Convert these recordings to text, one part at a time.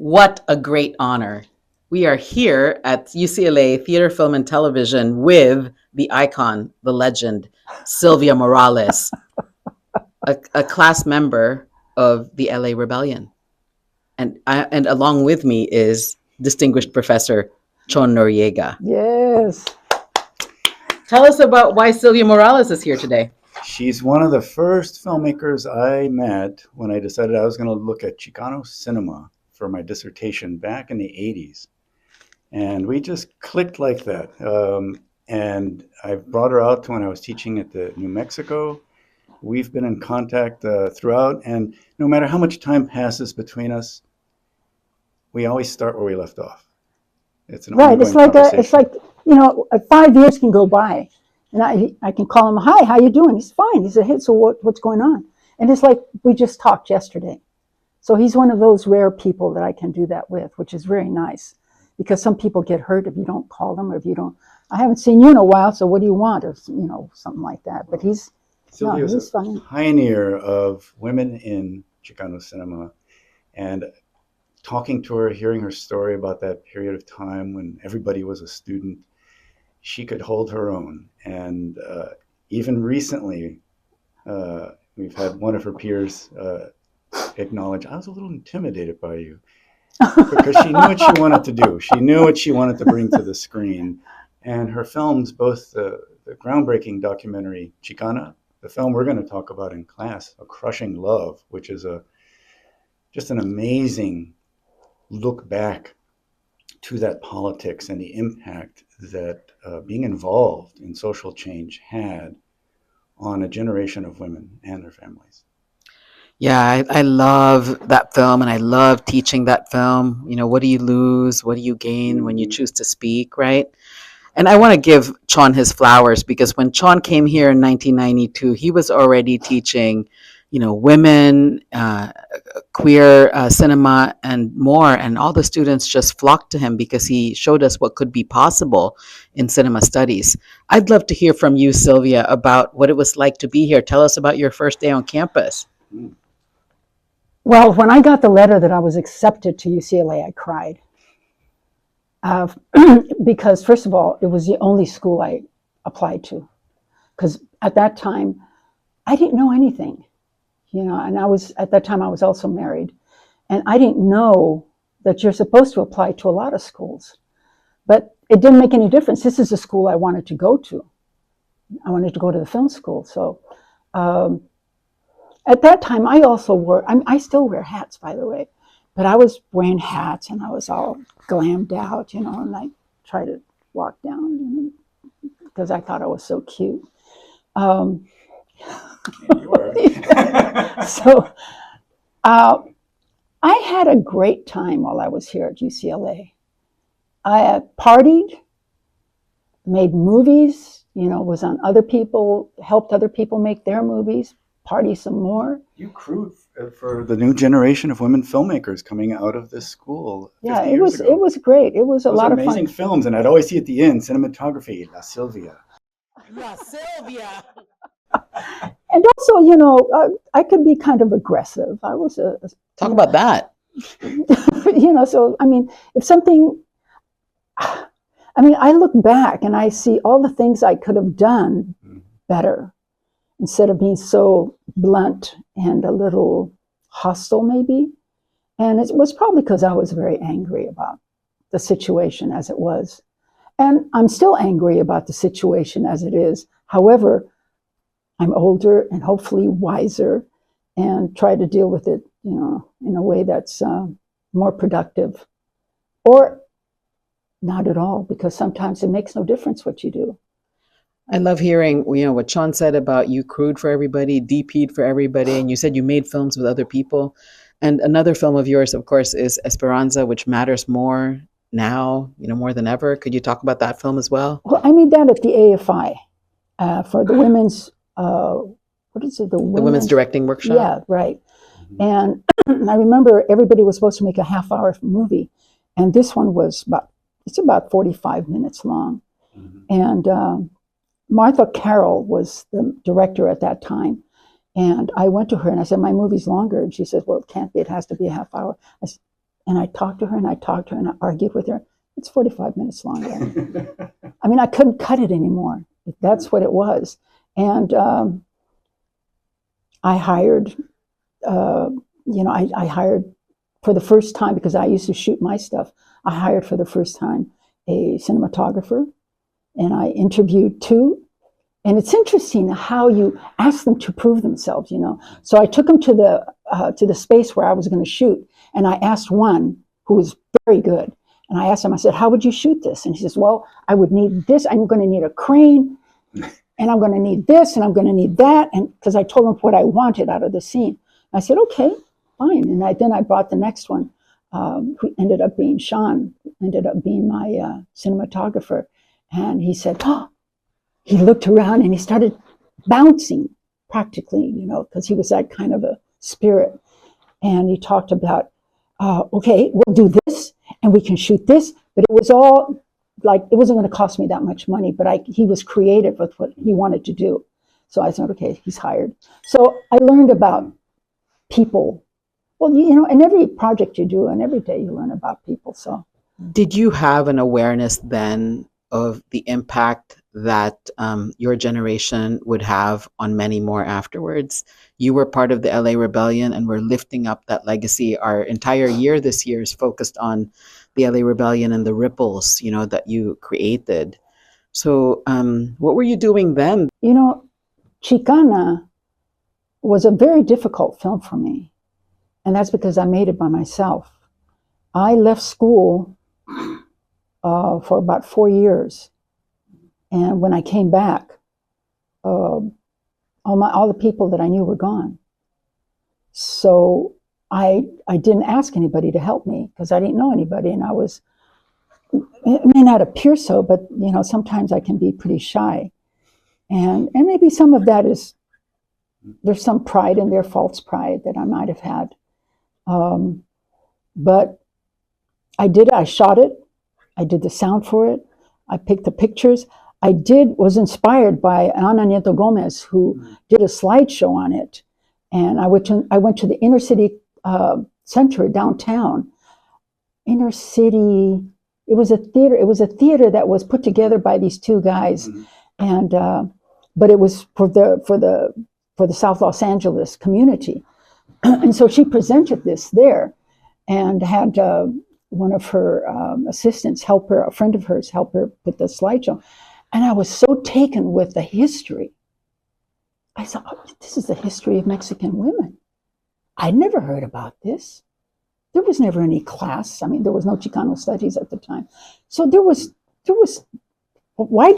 What a great honor. We are here at UCLA Theater, Film, and Television with the icon, the legend, Sylvia Morales, a class member of the LA Rebellion. And along with me is distinguished Professor Chon Noriega. Yes. Tell us about why Sylvia Morales is here today. She's one of the first filmmakers I met when I decided I was going to look at Chicano cinema for my dissertation back in the 80s. And we just clicked like that. And I brought her out to when I was teaching at the New Mexico. We've been in contact throughout. And no matter how much time passes between us, we always start where we left off. It's an right. ongoing It's like, 5 years can go by. And I can call him, hi, how you doing? He's fine. He said, hey, so what's going on? And it's like we just talked yesterday. So he's one of those rare people that I can do that with, which is very nice. Because some people get hurt if you don't call them or if you don't, I haven't seen you in a while, so what do you want? Or, something like that. But he's fine. A pioneer of women in Chicano cinema. And talking to her, hearing her story about that period of time when everybody was a student, she could hold her own. And even recently, we've had one of her peers acknowledge, I was a little intimidated by you. Because she knew what she wanted to do. She knew what she wanted to bring to the screen. And her films, both the groundbreaking documentary Chicana, the film we're going to talk about in class, A Crushing Love, which is just an amazing look back to that politics and the impact that being involved in social change had on a generation of women and their families. Yeah, I love that film, and I love teaching that film. What do you lose? What do you gain when you choose to speak, right? And I want to give Chon his flowers, because when Chon came here in 1992, he was already teaching, women, queer cinema, and more. And all the students just flocked to him because he showed us what could be possible in cinema studies. I'd love to hear from you, Sylvia, about what it was like to be here. Tell us about your first day on campus. Well, when I got the letter that I was accepted to UCLA, I cried. Because, first of all, it was the only school I applied to. Because at that time, I didn't know anything. And at that time, I was also married. And I didn't know that you're supposed to apply to a lot of schools. But it didn't make any difference. This is the school I wanted to go to. I wanted to go to the film school. So at that time, I also I still wear hats, by the way. But I was wearing hats and I was all glammed out, and I tried to walk down because I thought I was so cute. You were. So I had a great time while I was here at UCLA. I partied, made movies, was on other people, helped other people make their movies, party some more. You crewed for the new generation of women filmmakers coming out of this school. Yeah, it was great. It was a lot of fun. Amazing films, and I'd always see at the end cinematography, La Sylvia. La Sylvia. And also, I could be kind of aggressive. I was talk about that. So if something, I look back and I see all the things I could have done better. Instead of being so blunt and a little hostile, maybe. And it was probably because I was very angry about the situation as it was. And I'm still angry about the situation as it is. However, I'm older and hopefully wiser and try to deal with it, in a way that's more productive. Or not at all, because sometimes it makes no difference what you do. I love hearing, what Chon said about you crewed for everybody, DP'd for everybody, and you said you made films with other people. And another film of yours, of course, is Esperanza, which matters more now, more than ever. Could you talk about that film as well? Well, I made that at the AFI for the women's, what is it? The women's directing workshop? Yeah, right. And I remember everybody was supposed to make a half-hour movie. And this one was about 45 minutes long. And Martha Carroll was the director at that time. And I went to her and I said, my movie's longer. And she said, well, it can't be. It has to be a half hour. and I talked to her and I talked to her and I argued with her. It's 45 minutes long. I mean, I couldn't cut it anymore. That's what it was. And I hired, I hired for the first time, because I used to shoot my stuff. I hired for the first time a cinematographer, and I interviewed two. And it's interesting how you ask them to prove themselves, you know. So I took them to the space where I was going to shoot, and I asked one who was very good. And I asked him, I said, how would you shoot this? And he says, well, I would need this. I'm going to need a crane, and I'm going to need this, and I'm going to need that. And because I told him what I wanted out of the scene. I said, okay, fine. And then I brought the next one, who ended up being Chon, ended up being my cinematographer. And he said, oh, he looked around and he started bouncing practically, you know, because he was that kind of a spirit. And he talked about, okay, we'll do this and we can shoot this. But it was all like, it wasn't going to cost me that much money, but he was creative with what he wanted to do. So I said, okay, he's hired. So I learned about people. Well, you know, in every project you do and every day you learn about people. So Did you have an awareness then of the impact that your generation would have on many more afterwards? You were part of the LA Rebellion, and we're lifting up that legacy. Our entire year this year is focused on the LA Rebellion and the ripples, you know, that you created. So what were you doing then? you know, Chicana was a very difficult film for me. And that's because I made it by myself. I left school for about 4 years. And when I came back, all the people that I knew were gone. So I didn't ask anybody to help me because I didn't know anybody. And it may not appear so, but you know, sometimes I can be pretty shy. And maybe some of that is, there's some pride in there, false pride that I might have had. But I shot it. I did the sound for it. I picked the pictures. Was inspired by Ana Nieto Gomez, who did a slideshow on it. And I went to the inner city center downtown. Inner city, it was a theater. It was a theater that was put together by these two guys. And, but it was for the South Los Angeles community. And so she presented this there and had one of her assistants help her, a friend of hers help her with the slideshow. And I was so taken with the history. I thought, oh, this is the history of Mexican women. I'd never heard about this. There was never any class. I mean, there was no Chicano studies at the time. So there was, why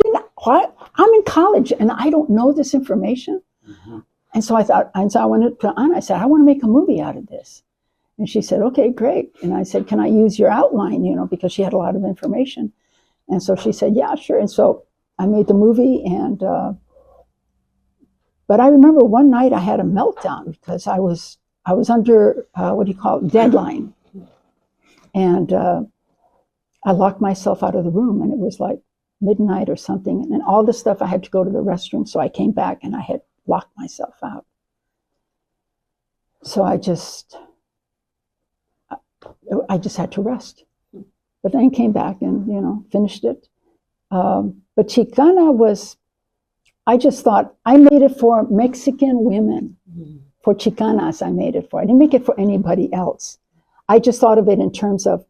I'm in college and I don't know this information. And so I went to Anna, I said, I want to make a movie out of this. And she said, okay, great. And I said, can I use your outline, you know, because she had a lot of information. And so she said, yeah, sure. And so I made the movie. But I remember one night I had a meltdown because I was under, deadline. And I locked myself out of the room, and it was like midnight or something. And all the stuff, I had to go to the restroom. So I came back and I had locked myself out. So I just had to rest. But then came back and, you know, finished it. But Chicana was, I just thought, I made it for Mexican women. For Chicanas, I made it for. I didn't make it for anybody else. I just thought of it in terms of,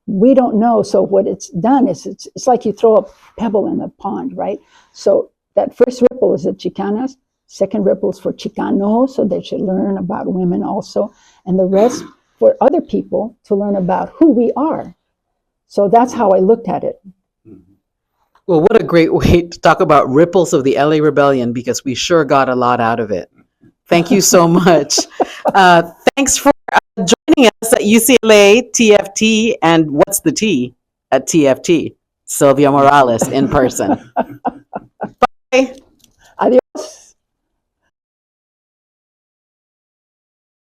we don't know. So what it's done is, it's like you throw a pebble in a pond, right? So that first ripple is the Chicanas. Second ripple is for Chicanos, so they should learn about women also. And the rest for other people to learn about who we are. So that's how I looked at it. Well, what a great way to talk about ripples of the LA Rebellion, because we sure got a lot out of it. Thank you so much. Thanks for joining us at UCLA TFT, and what's the T at TFT? Sylvia Morales in person. Bye.